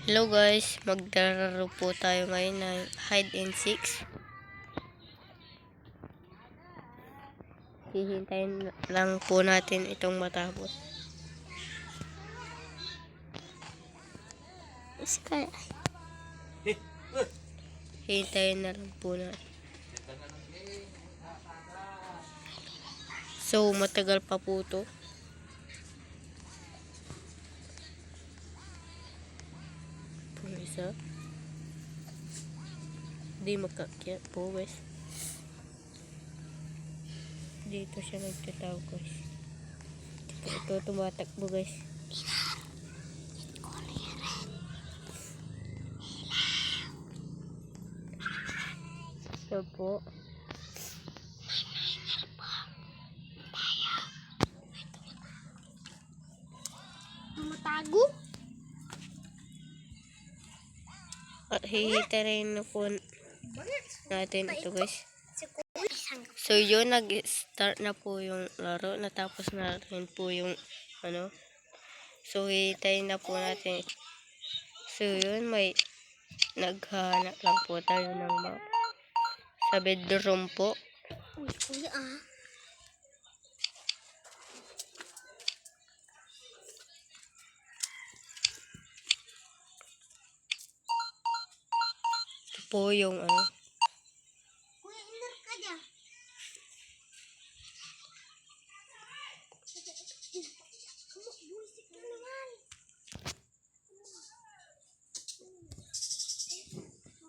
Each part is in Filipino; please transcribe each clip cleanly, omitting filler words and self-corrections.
Hello guys, magdararo po tayo ngayon ng hide and seek. Hihintayin lang po natin itong matapos. Hihintayin na lang po natin. So, matagal pa po to. Isa. Di makakyat po guys. Dito siya nagtataw guys. Ito tumatakbo guys. So po. Matago? At hihitayin na po natin ito guys. So yun, nag-start na po yung laro. Natapos na rin po yung ano. So hihitayin na po natin. So yun, may naghahanap lang po tayo ng map. Sa bedroom po. Uy, Ito po yung ano. Kuya, indar ka dyan. Buisik na naman.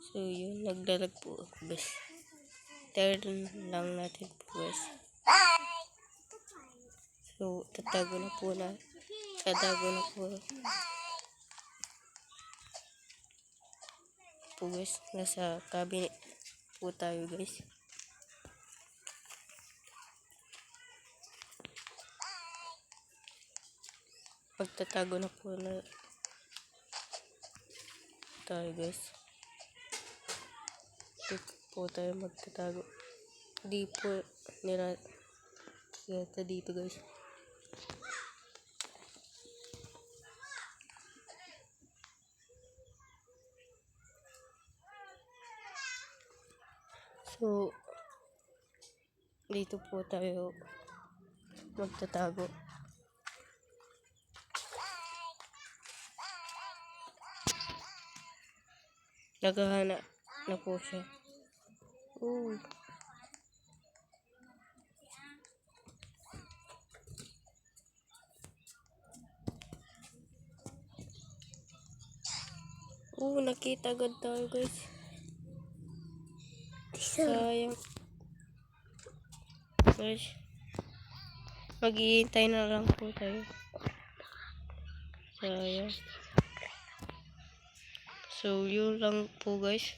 So yun, nagdalag po ako guys. Turn lang natin po guys. So, tatago na po na. Tatago na po. Po guys, nasa cabinet po tayo guys. Magtatago na po na tayo guys. Dito po tayo magtatago. Di po nila yata dito guys. So, dito po tayo magtatago. Naghahanap na po siya. Ooh. Nakita agad tayo guys. Sayang. Guys, maghihintay na lang po tayo. Sayang. So, yun lang po guys.